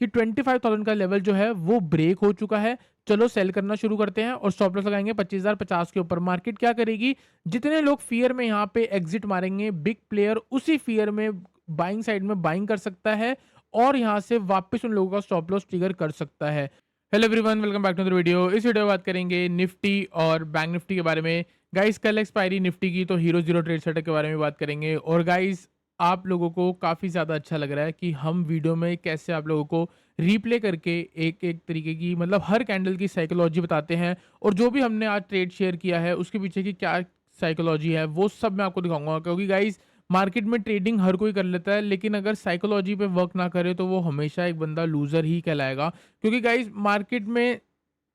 कि 25,000 का लेवल जो है वो ब्रेक हो चुका है, चलो सेल करना शुरू करते हैं और स्टॉप लॉस लगाएंगे 25,050 के ऊपर। मार्केट क्या करेगी, जितने लोग फियर में यहाँ पे एग्जिट मारेंगे, बिग प्लेयर उसी फियर में बाइंग साइड में बाइंग कर सकता है और यहाँ से वापस उन लोगों का स्टॉप लॉस ट्रिगर कर सकता है। Hello everyone, welcome back to the video. इस वीडियो में बात करेंगे निफ्टी और बैंक निफ्टी के बारे में। गाइस कल एक्सपायरी निफ्टी की, तो हीरो जीरो ट्रेड सेटअप के बारे में बात करेंगे। और गाइस आप लोगों को काफ़ी ज़्यादा अच्छा लग रहा है कि हम वीडियो में कैसे आप लोगों को रीप्ले करके एक एक तरीके की, मतलब हर कैंडल की साइकोलॉजी बताते हैं, और जो भी हमने आज ट्रेड शेयर किया है उसके पीछे की क्या साइकोलॉजी है वो सब मैं आपको दिखाऊंगा। क्योंकि गाइस मार्केट में ट्रेडिंग हर कोई कर लेता है, लेकिन अगर साइकोलॉजी पे वर्क ना करे तो वो हमेशा एक बंदा लूजर ही कहलाएगा। क्योंकि गाइस मार्केट में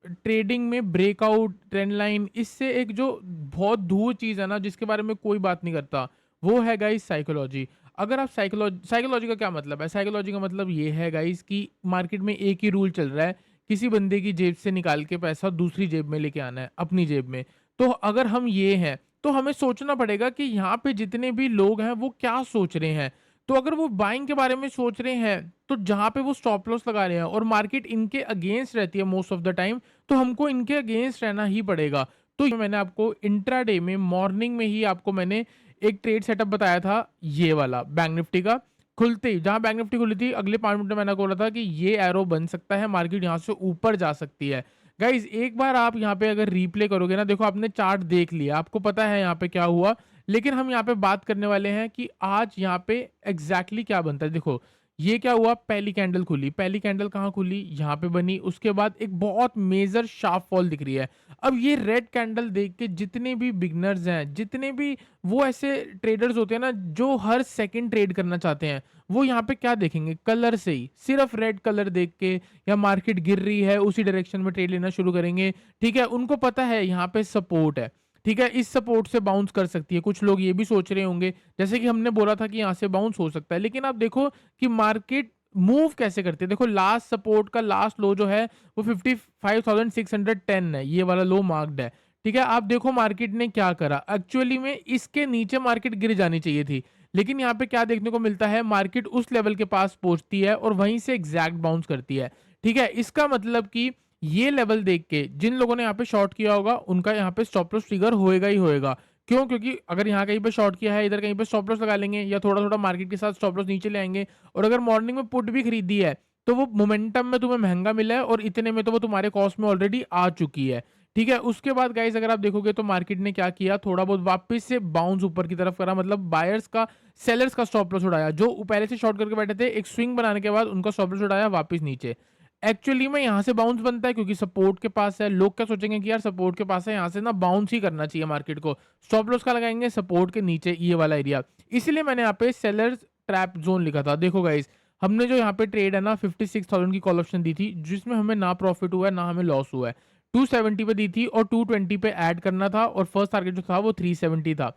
ट्रेडिंग में ब्रेकआउट, ट्रेंड लाइन, इससे एक जो बहुत दूर चीज़ है ना, जिसके बारे में कोई बात नहीं करता, वो है गाइस साइकोलॉजी। अगर आप साइकोलॉजी का क्या मतलब है, साइकोलॉजी का मतलब ये है गाइस कि मार्केट में एक ही रूल चल रहा है, किसी बंदे की जेब से निकाल के पैसा दूसरी जेब में लेके आना है, अपनी जेब में। तो अगर हम ये हैं तो हमें सोचना पड़ेगा कि यहाँ पे जितने भी लोग हैं वो क्या सोच रहे हैं। तो अगर वो बाइंग के बारे में सोच रहे हैं तो जहाँ पे वो स्टॉप लॉस लगा रहे हैं और मार्केट इनके अगेंस्ट रहती है मोस्ट ऑफ द टाइम, तो हमको इनके अगेंस्ट रहना ही पड़ेगा। तो ये मैंने आपको इंट्राडे में, मॉर्निंग में ही आपको मैंने एक ट्रेड सेटअप बताया था, ये वाला बैंक निफ्टी का। खुलते ही जहाँ बैंक निफ्टी खुली थी, अगले 5 मिनट में मैंने बोला था कि ये एरो बन सकता है, मार्केट यहाँ से ऊपर जा सकती है। गाइज एक बार आप यहाँ पे अगर रिप्ले करोगे ना, देखो आपने चार्ट देख लिया, आपको पता है यहाँ पे क्या हुआ, लेकिन हम यहाँ पे बात करने वाले हैं कि आज यहाँ पे एग्जैक्टली क्या बनता है। देखो ये क्या हुआ, पहली कैंडल खुली, पहली कैंडल कहाँ खुली, यहाँ पे बनी, उसके बाद एक बहुत मेजर शार्प फॉल दिख रही है। अब ये रेड कैंडल देख के जितने भी बिगनर्स हैं, जितने भी वो ऐसे ट्रेडर्स होते हैं ना जो हर सेकंड ट्रेड करना चाहते हैं, वो यहाँ पे क्या देखेंगे, कलर से ही, सिर्फ रेड कलर देख के या मार्केट गिर रही है उसी डायरेक्शन में ट्रेड लेना शुरू करेंगे। ठीक है, उनको पता है यहाँ पे सपोर्ट है, ठीक है, इस सपोर्ट से बाउंस कर सकती है। कुछ लोग ये भी सोच रहे होंगे, जैसे कि हमने बोला था कि यहाँ से बाउंस हो सकता है, लेकिन आप देखो कि मार्केट मूव कैसे करती है। देखो लास्ट सपोर्ट का लास्ट लो जो है वो 55,610 है, ये वाला लो मार्क्ड है। ठीक है, आप देखो मार्केट ने क्या करा, एक्चुअली में इसके नीचे मार्केट गिर जानी चाहिए थी, लेकिन यहाँ पे क्या देखने को मिलता है, मार्केट उस लेवल के पास पहुंचती है और वहीं से एग्जैक्ट बाउंस करती है। ठीक है, इसका मतलब कि ये लेवल देख के जिन लोगों ने यहाँ पे शॉर्ट किया होगा उनका यहाँ पे स्टॉप लॉस ट्रिगर होएगा ही होएगा। क्यों? क्योंकि अगर यहाँ कहीं पे शॉर्ट किया है, इधर कहीं पे स्टॉप लॉस लगा लेंगे या थोड़ा थोड़ा मार्केट के साथ स्टॉप लॉस नीचे ले आएंगे। और अगर मॉर्निंग में पुट भी खरीदी है तो वो मोमेंटम में तुम्हें महंगा मिला है और इतने में तो वो तुम्हारे कॉस्ट में ऑलरेडी आ चुकी है। ठीक है, उसके बाद गाइस अगर आप देखोगे तो मार्केट ने क्या किया, थोड़ा बहुत वापस से बाउंस ऊपर की तरफ करा, मतलब बायर्स का, सेलर्स का स्टॉप लॉस उड़ाया। जो पहले से शॉर्ट करके बैठे थे, एक स्विंग बनाने के बाद उनका स्टॉप लॉस उड़ाया वापस नीचे। एक्चुअली में यहाँ से बाउंस बनता है क्योंकि सपोर्ट के पास है। लोग क्या सोचेंगे कि यार सपोर्ट के पास है, यहाँ से ना बाउंस ही करना चाहिए मार्केट को। स्टॉप लॉस का लगाएंगे सपोर्ट के नीचे, ये वाला एरिया। इसीलिए मैंने यहाँ पे सेलर्स ट्रैप जोन लिखा था। देखो गाइस, हमने जो यहाँ पे ट्रेड है ना 56,000 की कॉल ऑप्शन दी थी, जिसमें हमें ना प्रॉफिट हुआ है ना हमें लॉस हुआ है। 270 पे दी थी और 220 पे ऐड करना था, और फर्स्ट टारगेट जो था वो 370 था।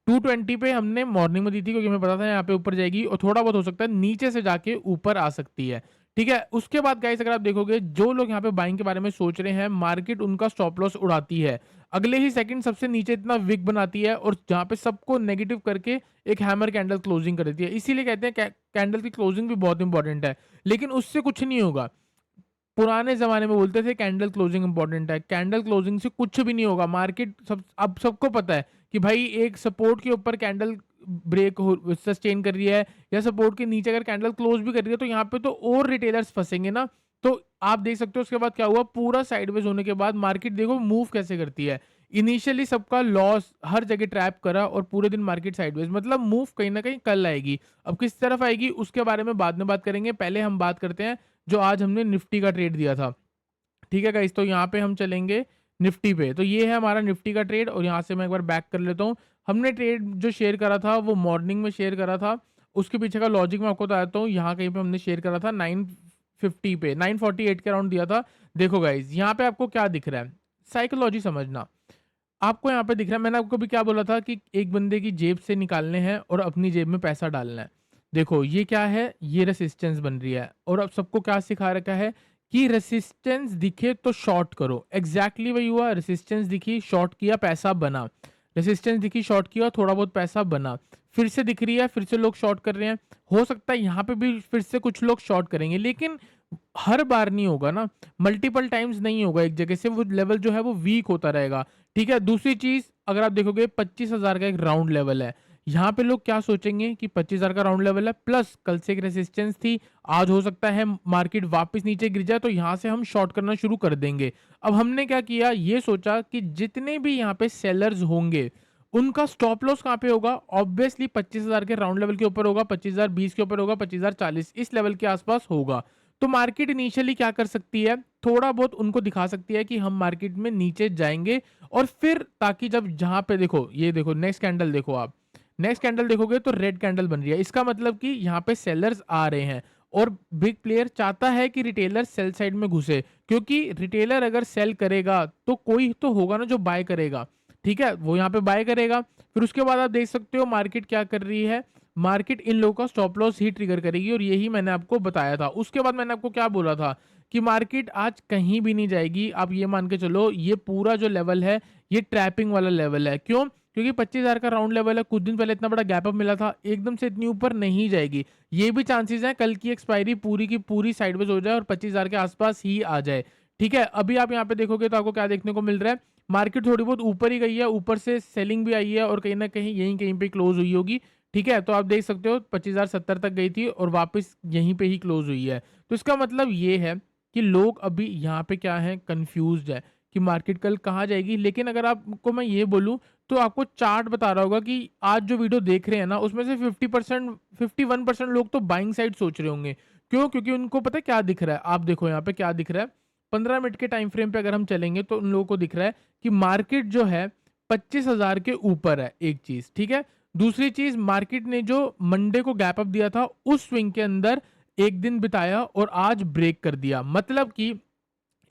220 पे हमने मॉर्निंग में दी थी क्योंकि हमें पता था यहाँ पे ऊपर जाएगी और थोड़ा बहुत हो सकता है नीचे से जाके ऊपर आ सकती है। ठीक है, उसके बाद गाइस अगर आप देखोगे, जो लोग यहाँ पे बाइंग के बारे में सोच रहे हैं, मार्केट उनका स्टॉप लॉस उड़ाती है, अगले ही सेकंड सबसे नीचे इतना विक बनाती है और जहाँ पे सबको नेगेटिव करके एक हैमर कैंडल क्लोजिंग कर देती है। इसीलिए कहते हैं कैंडल की क्लोजिंग भी बहुत इंपॉर्टेंट है, लेकिन उससे कुछ नहीं होगा। पुराने ज़माने में बोलते थे कैंडल क्लोजिंग इंपॉर्टेंट है, कैंडल क्लोजिंग से कुछ भी नहीं होगा। मार्केट सब, अब सबको पता है कि भाई एक सपोर्ट के ऊपर कैंडल ब्रेक हो, सस्टेन कर रही है, या सपोर्ट के नीचे अगर कैंडल क्लोज भी कर रही है, तो यहाँ पे तो और रिटेलर्स फंसेंगे ना। तो आप देख सकते हो उसके बाद क्या हुआ, पूरा साइडवेज होने के बाद मार्केट देखो मूव कैसे करती है। इनिशियली सबका लॉस, हर जगह ट्रैप करा और पूरे दिन मार्केट साइडवेज, मतलब मूव कहीं ना कहीं कल आएगी। अब किस तरफ आएगी उसके बारे में बाद में बात करेंगे, पहले हम बात करते हैं जो आज हमने निफ्टी का ट्रेड दिया था। ठीक है गाइस, तो यहाँ पे हम चलेंगे निफ्टी पे। तो ये है हमारा निफ्टी का ट्रेड, और यहाँ से मैं एक बार बैक कर लेता हूँ। हमने ट्रेड जो शेयर करा था वो मॉर्निंग में शेयर करा था, उसके पीछे का लॉजिक मैं आपको बताता हूँ। यहाँ कहीं पे हमने शेयर करा था 950 पे, 948 के अराउंड दिया था। देखो गाइस यहाँ पे आपको क्या दिख रहा है, साइकोलॉजी समझना। आपको यहाँ पे दिख रहा है, मैंने आपको भी क्या बोला था कि एक बंदे की जेब से निकालने हैं और अपनी जेब में पैसा डालना है। देखो ये क्या है, ये रेसिस्टेंस बन रही है, और अब सबको क्या सिखा रखा है कि रेसिस्टेंस दिखे तो शॉर्ट करो। एग्जैक्टली वही हुआ, रेसिस्टेंस दिखी, शॉर्ट किया, पैसा बना। रेसिस्टेंस दिखी, शॉर्ट किया, थोड़ा बहुत पैसा बना। फिर से दिख रही है, फिर से लोग शॉर्ट कर रहे हैं। हो सकता है यहाँ पे भी फिर से कुछ लोग शॉर्ट करेंगे, लेकिन हर बार नहीं होगा ना, मल्टीपल टाइम्स नहीं होगा एक जगह से, वो लेवल जो है वो वीक होता रहेगा, ठीक है। दूसरी चीज़ अगर आप देखोगे 25,000 का एक राउंड लेवल है, यहाँ पे लोग क्या सोचेंगे कि 25,000 का राउंड लेवल है, प्लस कल से एक रेजिस्टेंस थी, आज हो सकता है मार्केट वापस नीचे गिर जाए, तो यहाँ से हम शॉर्ट करना शुरू कर देंगे। अब हमने क्या किया, ये सोचा कि जितने भी यहाँ पे सेलर्स होंगे, उनका स्टॉप लॉस कहाँ पे होगा, ऑब्वियसली 25,000 के राउंड लेवल के ऊपर होगा, 25,020 के ऊपर होगा, 25,040 इस लेवल के आसपास होगा। तो मार्केट इनिशियली क्या कर सकती है, थोड़ा बहुत उनको दिखा सकती है कि हम मार्केट में नीचे जाएंगे, और फिर ताकि जब जहां पे देखो, ये देखो नेक्स्ट कैंडल देखो, आप नेक्स्ट कैंडल देखोगे तो रेड कैंडल बन रही है, इसका मतलब कि यहाँ पे सेलर्स आ रहे हैं, और बिग प्लेयर चाहता है कि रिटेलर सेल साइड में घुसे, क्योंकि रिटेलर अगर सेल करेगा तो कोई तो होगा ना जो बाय करेगा, ठीक है, वो यहाँ पे बाय करेगा। फिर उसके बाद आप देख सकते हो मार्केट क्या कर रही है, मार्केट इन लोगों का स्टॉप लॉस ही ट्रिगर करेगी, और यही मैंने आपको बताया था। उसके बाद मैंने आपको क्या बोला था कि मार्केट आज कहीं भी नहीं जाएगी, आप ये मान के चलो ये पूरा जो लेवल है ये ट्रैपिंग वाला लेवल है। क्यों? क्योंकि 25,000 का राउंड लेवल है, कुछ दिन पहले इतना बड़ा गैप अप मिला था, एकदम से इतनी ऊपर नहीं जाएगी। ये भी चांसेस हैं कल की एक्सपायरी पूरी की पूरी साइडवेज हो जाए और 25,000 के आसपास ही आ जाए, ठीक है। अभी आप यहाँ पे देखोगे तो आपको क्या देखने को मिल रहा है, मार्केट थोड़ी बहुत ऊपर ही गई है, ऊपर से सेलिंग भी आई है, और कहीं ना कहीं यहीं कहीं पे क्लोज हुई होगी, ठीक है। तो आप देख सकते हो 25,070 तक गई थी और वापस यहीं पे ही क्लोज हुई है। तो इसका मतलब ये है कि लोग अभी यहाँ पे क्या है, कंफ्यूज्ड है कि मार्केट कल कहाँ जाएगी। लेकिन अगर आपको मैं ये बोलूँ तो आपको चार्ट बता रहा होगा कि आज जो वीडियो देख रहे हैं ना, उसमें से 50% 51% लोग तो बाइंग साइड सोच रहे होंगे। क्यों? क्योंकि उनको पता है क्या दिख रहा है, आप देखो यहाँ पे क्या दिख रहा है, 15 मिनट के टाइम फ्रेम पे अगर हम चलेंगे तो उन लोगों को दिख रहा है कि मार्केट जो है 25,000 के ऊपर है, एक चीज, ठीक है। दूसरी चीज, मार्केट ने जो मंडे को गैप अप दिया था उस स्विंग के अंदर एक दिन बिताया और आज ब्रेक कर दिया, मतलब कि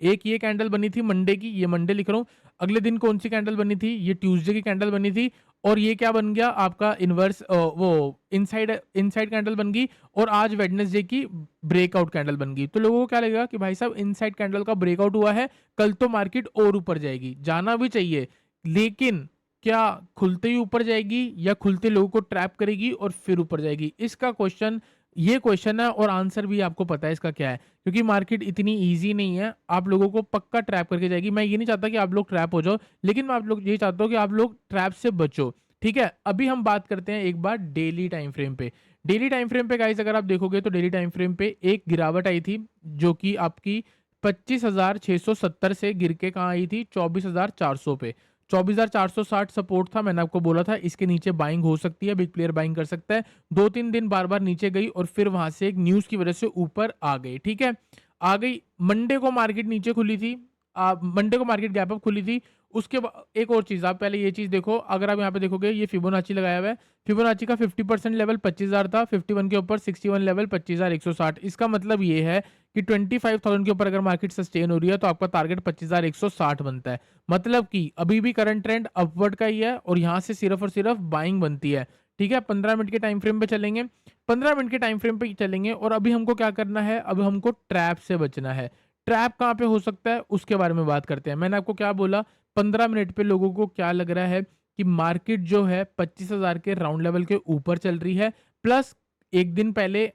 एक ये कैंडल बनी थी मंडे की, ये मंडे लिख रहा हूँ, अगले दिन कौन सी कैंडल बनी थी, ये ट्यूसडे की कैंडल बनी थी, और ये क्या बन गया आपका इनवर्स वो इनसाइड इनसाइड कैंडल बन गई, और आज वेडनेसडे की ब्रेकआउट कैंडल बन गई। तो लोगों को क्या लगेगा कि भाई साहब इनसाइड कैंडल का ब्रेकआउट हुआ है, कल तो मार्केट और ऊपर जाएगी, जाना भी चाहिए, लेकिन क्या खुलते ही ऊपर जाएगी या खुलते लोगों को ट्रैप करेगी और फिर ऊपर जाएगी, इसका क्वेश्चन, ये क्वेश्चन है, और आंसर भी आपको पता है इसका क्या है, क्योंकि मार्केट इतनी इजी नहीं है, आप लोगों को पक्का ट्रैप करके जाएगी। मैं ये नहीं चाहता कि आप लोग ट्रैप हो जाओ, लेकिन मैं आप लोग ये चाहता हूँ कि आप लोग ट्रैप से बचो, ठीक है। अभी हम बात करते हैं एक बार डेली टाइम फ्रेम पे। डेली टाइम फ्रेम पे गाइस अगर आप देखोगे तो डेली टाइम फ्रेम पे एक गिरावट आई थी, जो कि आपकी 25,670 से गिर के कहाँ आई थी, 24,400 पे। 24,460 सपोर्ट था, मैंने आपको बोला था इसके नीचे बाइंग हो सकती है, बिग प्लेयर बाइंग कर सकता है। 2-3 दिन बार-बार नीचे गई और फिर वहां से एक न्यूज़ की वजह से ऊपर आ गई, ठीक है। आ गई, मंडे को मार्केट नीचे खुली थी, मंडे को मार्केट गैप अप खुली थी। उसके बाद एक और चीज़, आप पहले ये चीज़ देखो, अगर आप यहाँ पे देखोगे ये फिबोनाची लगाया हुआ है, फिबोनाची का 50% लेवल 25,000 था, 51 के ऊपर 61 लेवल 25,160, इसका मतलब ये है कि 25,000 के ऊपर अगर मार्केट सस्टेन हो रही है तो आपका टारगेट 25,160 बनता है। मतलब कि अभी भी करंट ट्रेंड अपवर्ड का ही है और यहाँ से सिर्फ और सिर्फ बाइंग बनती है, ठीक है। 15 मिनट के टाइम फ्रेम पे चलेंगे, 15 मिनट के टाइम फ्रेम पे चलेंगे, और अभी हमको क्या करना है, अब हमको ट्रैप से बचना है। ट्रैप कहाँ पे हो सकता है उसके बारे में बात करते हैं। मैंने आपको क्या बोला, 15 मिनट पे लोगों को क्या लग रहा है कि मार्केट जो है 25,000 के राउंड लेवल के ऊपर चल रही है, प्लस एक दिन पहले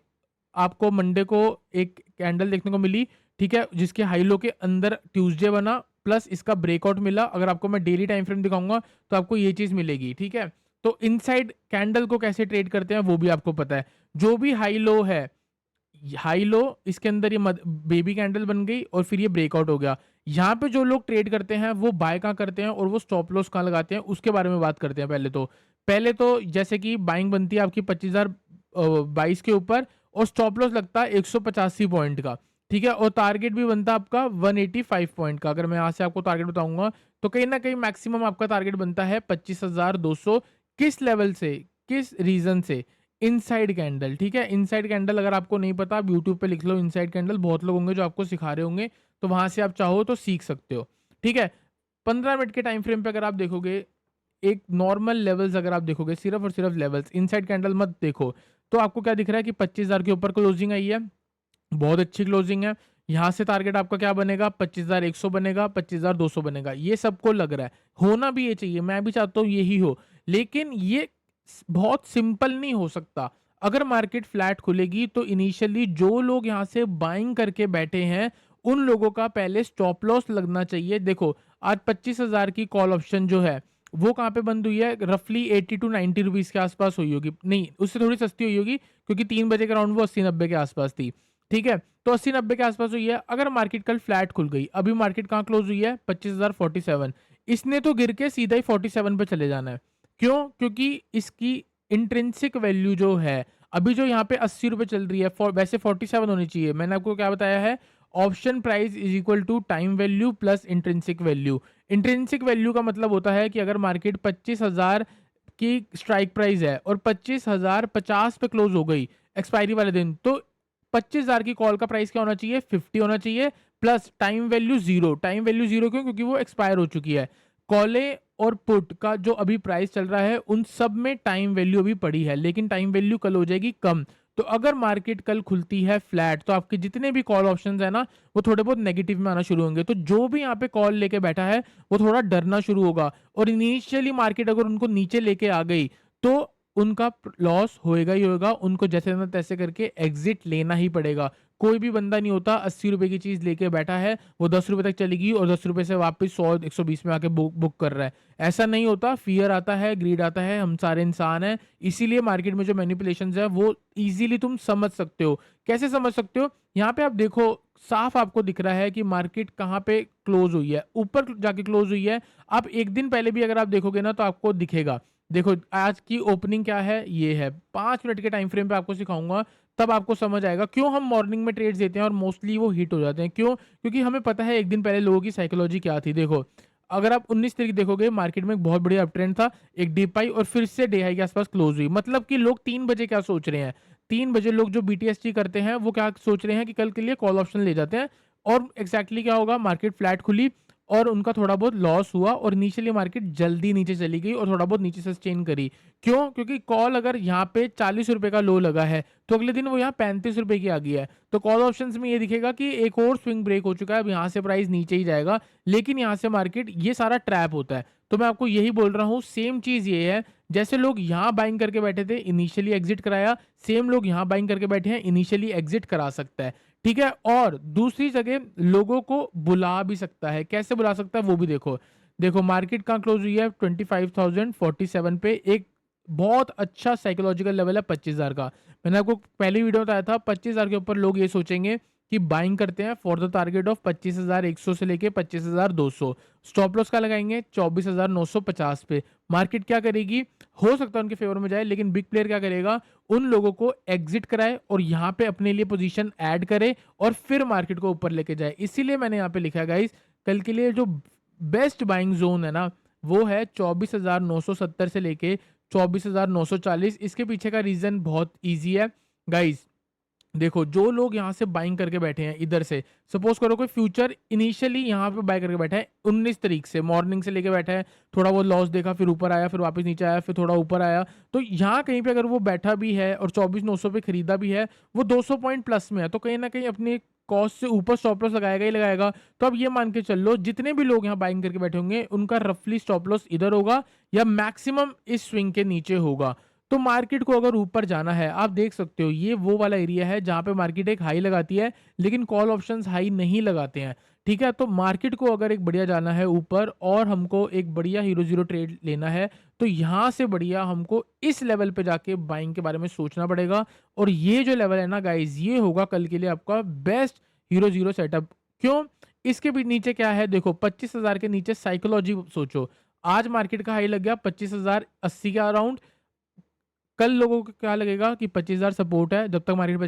आपको मंडे को एक कैंडल देखने को मिली, ठीक है, जिसके हाई लो के अंदर ट्यूसडे बना, प्लस इसका ब्रेकआउट मिला। अगर आपको मैं डेली टाइम फ्रेम दिखाऊंगा तो आपको ये चीज मिलेगी, ठीक है। तो इनसाइड कैंडल को कैसे ट्रेड करते हैं वो भी आपको पता है, जो भी हाई लो है, हाई लो इसके अंदर ये बेबी कैंडल बन गई और फिर ये ब्रेकआउट हो गया। यहाँ पे जो लोग ट्रेड करते हैं वो बाय कहाँ करते हैं और वो स्टॉप लॉस कहाँ लगाते हैं उसके बारे में बात करते हैं। पहले तो जैसे कि बाइंग बनती है आपकी 25,022 के ऊपर, और स्टॉप लॉस लगता है 185 पॉइंट का, ठीक है, और टारगेट भी बनता है आपका 185 पॉइंट का। अगर मैं यहाँ से आपको टारगेट बताऊंगा तो कहीं ना कहीं मैक्सिमम आपका टारगेट बनता है 25,200। किस लेवल से, किस रीजन से, इनसाइड कैंडल, ठीक है। इनसाइड कैंडल अगर आपको नहीं पता, आप यूट्यूब पे लिख लो इनसाइड कैंडल, बहुत लोग होंगे जो आपको सिखा रहे होंगे, तो वहां से आप चाहो तो सीख सकते हो, ठीक है। 15 मिनट के टाइम फ्रेम पे अगर आप देखोगे, एक नॉर्मल लेवल्स अगर आप देखोगे, सिर्फ और सिर्फ लेवल्स, इनसाइड कैंडल मत देखो, तो आपको क्या दिख रहा है कि 25,000 के ऊपर क्लोजिंग आई है, बहुत अच्छी क्लोजिंग है। यहाँ से टारगेट आपका क्या बनेगा, 25,100 बनेगा, 25,200 बनेगा, ये सबको लग रहा है, होना भी ये चाहिए, मैं भी चाहता हूँ यही हो, लेकिन ये बहुत सिंपल नहीं हो सकता। अगर मार्केट फ्लैट खुलेगी तो इनिशियली जो लोग यहाँ से बाइंग करके बैठे हैं, उन लोगों का पहले स्टॉप लॉस लगना चाहिए। देखो, आज 25,000 की कॉल ऑप्शन जो है, वो कहाँ पे बंद हुई है? रफली 80 टू 90 रुपीज़ के आसपास हुई होगी। नहीं, उससे थोड़ी सस्ती हुई होगी क्योंकि 3 बजे के अराउंड वो 80-90 के आसपास थी। ठीक है? तो 80-90 के आसपास हुई है। अगर मार्केट कल फ्लैट खुल गई, अभी मार्केट कहाँ क्लोज़ हुई है? 25,047। इसने तो गिर के सीधा ही 47 पे चले जाना है। क्यों? क्योंकि इसकी इंट्रिंसिक वैल्यू जो है, अभी जो यहाँ पे 80 रुपए चल रही है, वैसे 47 होनी चाहिए। मैंने आपको क्या बताया है? Option price is equal to time value plus intrinsic value. Intrinsic value का मतलब होता है कि अगर मार्केट 25,000 की स्ट्राइक प्राइस है और 25,050 पे क्लोज हो गई एक्सपायरी वाले दिन, तो 25,000 की कॉल का प्राइस क्या होना चाहिए? 50 होना चाहिए plus time value 0। Time value 0 क्यों? क्योंकि वो एक्सपायर हो चुकी है। कॉलें और पुट का जो अभी प्राइस चल रहा है, उन सब में टाइम वैल्यू अभी पड़ी है, लेकिन टाइम वैल्यू कल हो जाएगी कम। तो अगर मार्केट कल खुलती है फ्लैट, तो आपके जितने भी कॉल ऑप्शंस है ना, वो थोड़े बहुत नेगेटिव में आना शुरू होंगे। तो जो भी यहाँ पे कॉल लेके बैठा है, वो थोड़ा डरना शुरू होगा और इनिशियली मार्केट अगर उनको नीचे लेके आ गई, तो उनका लॉस होएगा ही होएगा। उनको जैसे ना तैसे करके एग्जिट लेना ही पड़ेगा। कोई भी बंदा नहीं होता 80 रुपए की चीज़ लेके बैठा है, वो 10 रुपए तक चलेगी और 10 रुपए से वापस 100-120 में आके बुक कर रहा है। ऐसा नहीं होता, फ़ियर आता है, ग्रीड आता है, हम सारे इंसान हैं। इसीलिए मार्केट में जो मैनिपुलेशंस है, वो ईज़िली तुम समझ सकते हो। कैसे समझ सकते हो? यहाँ पे आप देखो, साफ आपको दिख रहा है कि मार्केट कहाँ पे क्लोज़ हुई है, ऊपर जाके क्लोज़ हुई है। आप 1 दिन पहले भी अगर आप देखोगे ना, तो आपको दिखेगा। देखो, आज की ओपनिंग क्या है? ये है। 5 मिनट के टाइम फ्रेम पे आपको सिखाऊँगा, तब आपको समझ आएगा क्यों हम मॉर्निंग में ट्रेड्स देते हैं और मोस्टली वो हिट हो जाते हैं। क्यों? क्योंकि हमें पता है 1 दिन पहले लोगों की साइकोलॉजी क्या थी। देखो, अगर आप 19 तारीख देखोगे, मार्केट में एक बहुत बढ़िया अपट्रेंड था, एक डिप आई और फिर से डे हाई के आसपास क्लोज़ हुई। मतलब कि लोग 3 बजे क्या सोच रहे हैं? 3 बजे लोग जो बीटीएसटी करते हैं, वो क्या सोच रहे हैं कि कल के लिए कॉल ऑप्शन ले जाते हैं और एग्ज़ैक्टली क्या होगा? मार्केट फ्लैट खुली और उनका थोड़ा बहुत लॉस हुआ और इनिशियली मार्केट जल्दी नीचे चली गई और थोड़ा बहुत नीचे सस्टेन करी। क्यों? क्योंकि कॉल अगर यहाँ पे 40 रुपए का लो लगा है, तो अगले दिन वो यहाँ 35 रुपए की आ गई है। तो कॉल ऑप्शंस में ये दिखेगा कि एक और स्विंग ब्रेक हो चुका है, अब यहाँ से प्राइस नीचे ही जाएगा, लेकिन यहाँ से मार्केट, ये सारा ट्रैप होता है। तो मैं आपको यही बोल रहा हूँ, सेम चीज़ ये है, जैसे लोग यहाँ बाइंग करके बैठे थे, इनिशियली एग्जिट कराया, सेम लोग यहाँ बाइंग करके बैठे हैं, इनिशियली एग्जिट करा सकता है। ठीक है? और दूसरी जगह लोगों को बुला भी सकता है। कैसे बुला सकता है वो भी देखो। देखो, मार्केट कहाँ क्लोज़ हुई है? 25,047 पे। एक बहुत अच्छा साइकोलॉजिकल लेवल है 25,000 का। मैंने आपको पहली वीडियो में बताया था, 25,000 के ऊपर लोग ये सोचेंगे कि बाइंग करते हैं फॉर द टारगेट ऑफ 25,100 से लेके 25,200। स्टॉप लॉस का लगाएँगे 24,950 पे। मार्केट क्या करेगी? हो सकता है उनके फेवर में जाए, लेकिन बिग प्लेयर क्या करेगा? उन लोगों को एग्जिट कराए और यहाँ पे अपने लिए पोजीशन ऐड करे और फिर मार्केट को ऊपर लेके जाए। इसीलिए मैंने यहाँ पे लिखा है गाइस, कल के लिए जो बेस्ट बाइंग जोन है ना, वो है 24,970 से लेके 24,940। इसके पीछे का रीज़न बहुत ईज़ी है गाइस। देखो, जो लोग यहाँ से बाइंग करके बैठे हैं इधर से, सपोज करो कोई फ्यूचर इनिशियली यहाँ पे बाय करके बैठा है 19 तारीख से, मॉर्निंग से लेके बैठा है, थोड़ा बहुत लॉस देखा, फिर ऊपर आया, फिर वापस नीचे आया, फिर थोड़ा ऊपर आया, तो यहाँ कहीं पे अगर वो बैठा भी है और 24,900 पे खरीदा भी है, वो 200 पॉइंट प्लस में है, तो कहीं ना कहीं अपने कॉस्ट से ऊपर स्टॉप लॉस लगाएगा ही लगाएगा। तो अब ये मान के चल लो, जितने भी लोग यहाँ बाइंग करके बैठे होंगे, उनका रफली स्टॉप लॉस इधर होगा या मैक्सिमम इस स्विंग के नीचे होगा। तो मार्केट को अगर ऊपर जाना है, आप देख सकते हो, ये वो वाला एरिया है जहाँ पे मार्केट एक हाई लगाती है, लेकिन कॉल ऑप्शंस हाई नहीं लगाते हैं। ठीक है? तो मार्केट को अगर एक बढ़िया जाना है ऊपर और हमको एक बढ़िया हीरो ज़ीरो ट्रेड लेना है, तो यहाँ से बढ़िया हमको इस लेवल पे जाके बाइंग के बारे में सोचना पड़ेगा और ये जो लेवल है ना गाइज़, ये होगा कल के लिए आपका बेस्ट हीरो ज़ीरो सेटअप। क्यों? इसके भी नीचे क्या है? देखो, 25,000 के नीचे साइकोलॉजी सोचो। आज मार्केट का हाई लग गया 25,080 के अराउंड। कल लोगों को क्या लगेगा कि 25,000 सपोर्ट है, जब तक मार्केट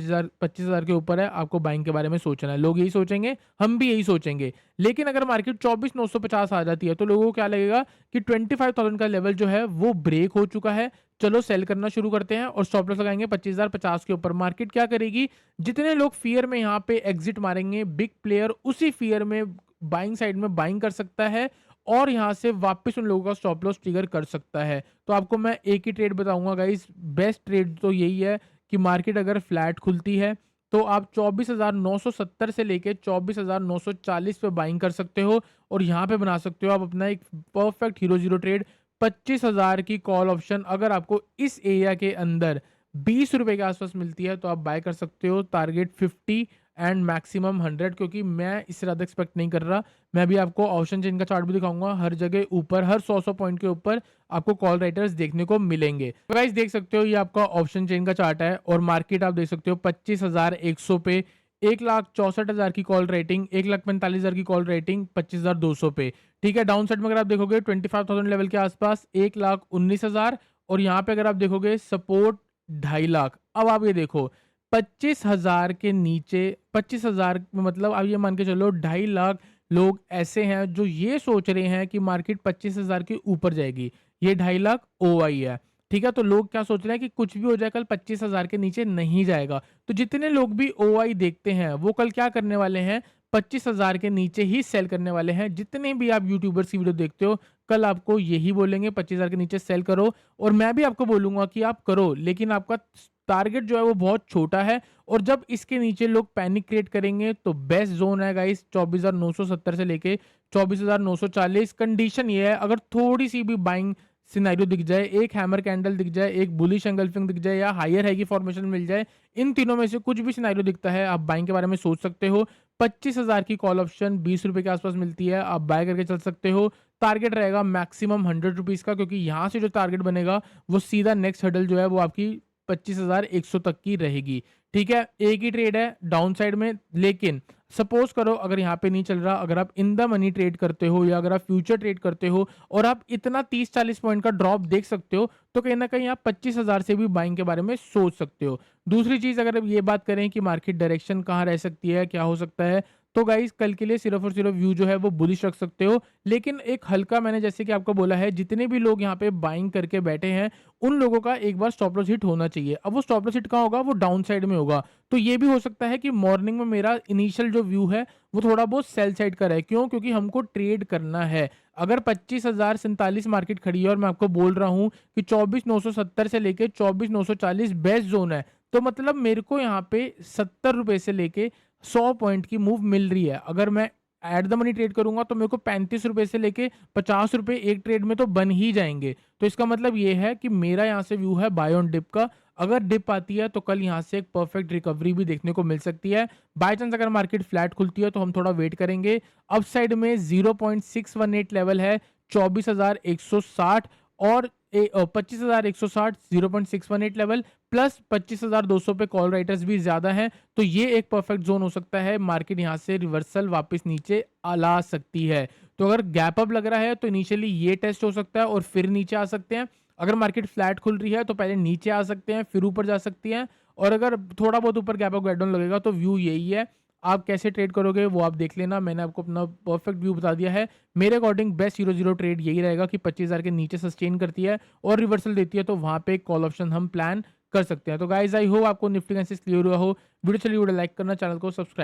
25,000 के ऊपर है, आपको बाइंग के बारे में सोचना है। लोग यही सोचेंगे, हम भी यही सोचेंगे। लेकिन अगर मार्केट 24,950 आ जाती है, तो लोगों को क्या लगेगा कि 25,000 का लेवल जो है, वो ब्रेक हो चुका है। चलो सेल करना शुरू करते हैं और स्टॉप लॉस लगाएँगे 25,050 के ऊपर। मार्केट क्या करेगी? जितने लोग फ़ियर में यहाँ पे एग्ज़िट मारेंगे, बिग प्लेयर उसी फ़ियर में बाइंग साइड में बाइंग कर सकता है और यहाँ से वापस उन लोगों का स्टॉप लॉस ट्रिगर कर सकता है। तो आपको मैं एक ही ट्रेड बताऊँगा गाइस, बेस्ट ट्रेड तो यही है कि मार्केट अगर फ्लैट खुलती है, तो आप 24,970 से लेके 24,940 पे बाइंग कर सकते हो और यहाँ पे बना सकते हो आप अपना एक परफेक्ट हीरो ज़ीरो ट्रेड। 25,000 की कॉल ऑप्शन अगर आपको इस एरिया के अंदर ₹20 के आसपास मिलती है तो आप बाय कर सकते हो। टारगेट 50 एंड मैक्सिमम 100, क्योंकि मैं इससे ज़्यादा एक्सपेक्ट नहीं कर रहा। मैं अभी आपको ऑप्शन चेन का चार्ट भी दिखाऊंगा, हर जगह ऊपर हर 100 पॉइंट के ऊपर आपको कॉल राइटर्स देखने को मिलेंगे। तो गाइस देख सकते हो ये आपका ऑप्शन चेन का चार्ट है और मार्केट आप देख सकते हो 25,100 पे, 1,64,000 की कॉल रेटिंग, 1,45,000 की कॉल रेटिंग, 25,200 पे। ठीक है, डाउन साइड में अगर आप देखोगे 25,000 लेवल के आसपास 1,19,000, और यहाँ पे अगर आप देखोगे सपोर्ट 2.5 लाख। अब आप ये देखो 25,000 के नीचे, 25,000 में मतलब आप ये मान के चलो 2.5 लाख लोग ऐसे हैं जो ये सोच रहे हैं कि मार्केट 25,000 के ऊपर जाएगी। ये 2.5 लाख ओआई है। ठीक है, तो लोग क्या सोच रहे हैं कि कुछ भी हो जाए कल 25,000 के नीचे नहीं जाएगा। तो जितने लोग भी ओआई देखते हैं वो कल क्या करने वाले हैं, 25,000 के नीचे ही सेल करने वाले हैं। जितने भी आप यूट्यूबर्स की वीडियो देखते हो कल आपको यही बोलेंगे 25,000 के नीचे सेल करो, और मैं भी आपको बोलूंगा कि आप करो, लेकिन आपका टारगेट जो है वो बहुत छोटा है। और जब इसके नीचे लोग पैनिक क्रिएट करेंगे तो बेस्ट जोन है गाइस 24,970 से लेके 24,940। कंडीशन ये है, अगर थोड़ी सी भी बाइंग सिनेरियो दिख जाए, एक हैमर कैंडल दिख जाए, एक बुलिश एंगल्फिंग दिख जाए, या हायर है की फॉर्मेशन मिल जाए, इन तीनों में से कुछ भी सिनेरियो दिखता है, आप बाइंग के बारे में सोच सकते हो। 25,000 की कॉल ऑप्शन ₹20 के आसपास मिलती है, आप बाय करके चल सकते हो। टारगेट रहेगा मैक्सिमम ₹100 का, क्योंकि यहाँ से जो टारगेट बनेगा वो सीधा नेक्स्ट हडल जो है वो आपकी 25,100 तक की रहेगी। ठीक है, एक ही ट्रेड है डाउन साइड में, लेकिन सपोज करो अगर यहाँ पे नहीं चल रहा, अगर आप इन द मनी ट्रेड करते हो या अगर आप फ्यूचर ट्रेड करते हो और आप इतना 30-40 पॉइंट का ड्रॉप देख सकते हो, तो कहीं ना कहीं आप 25,000 से भी बाइंग के बारे में सोच सकते हो। दूसरी चीज, अगर अब ये बात करें कि मार्केट डायरेक्शन कहाँ रह सकती है, क्या हो सकता है, तो गाइस कल के लिए सिर्फ और सिर्फ व्यू जो है वो बुलिश रख सकते हो। लेकिन एक हल्का, मैंने जैसे कि आपको बोला है, जितने भी लोग यहाँ पे बाइंग करके बैठे हैं उन लोगों का एक बार स्टॉप लॉस हिट होना चाहिए। अब वो स्टॉप लॉस हिट कहाँ होगा, वो डाउन साइड में होगा। तो ये भी हो सकता है कि मॉर्निंग में मेरा इनिशियल जो व्यू है वो थोड़ा बहुत सेल साइड का रहे। क्यों? क्योंकि हमको ट्रेड करना है। अगर 25,047 मार्केट खड़ी है और मैं आपको बोल रहा हूँ कि 24,970 से लेके 24,940 बेस्ट जोन है, तो मतलब मेरे को यहाँ पे ₹70 से लेके 100 पॉइंट की मूव मिल रही है। अगर मैं एट द मनी ट्रेड करूंगा तो मेरे को ₹35 से लेके ₹50 एक ट्रेड में तो बन ही जाएंगे। तो इसका मतलब ये है कि मेरा यहाँ से व्यू है बाय ऑन डिप का। अगर डिप आती है तो कल यहाँ से एक परफेक्ट रिकवरी भी देखने को मिल सकती है। बाय चांस अगर मार्केट फ्लैट खुलती है तो हम थोड़ा वेट करेंगे। अप साइड में 0.618 लेवल है, 24,160, और 25,160 0.618 लेवल, प्लस 25,200 पे कॉल राइटर्स भी ज्यादा हैं। तो ये एक परफेक्ट जोन हो सकता है, मार्केट यहाँ से रिवर्सल वापस नीचे ला सकती है। तो अगर गैप अप लग रहा है तो इनिशियली ये टेस्ट हो सकता है और फिर नीचे आ सकते हैं। अगर मार्केट फ्लैट खुल रही है तो पहले नीचे आ सकते हैं फिर ऊपर जा सकती हैं, और अगर थोड़ा बहुत ऊपर गैप अप गैप डाउन लगेगा तो व्यू यही है। आप कैसे ट्रेड करोगे वो आप देख लेना, मैंने आपको अपना परफेक्ट व्यू बता दिया है। मेरे अकॉर्डिंग बेस्ट 0-0 ट्रेड यही रहेगा कि 25,000 के नीचे सस्टेन करती है और रिवर्सल देती है, तो वहां पे कॉल ऑप्शन हम प्लान कर सकते हैं। तो गाइज आई होप आपको निफ्टी एनालिसिस क्लियर हुआ हो। वीडियो चलिए वीडियो लाइक करना, चैनल को सब्सक्राइब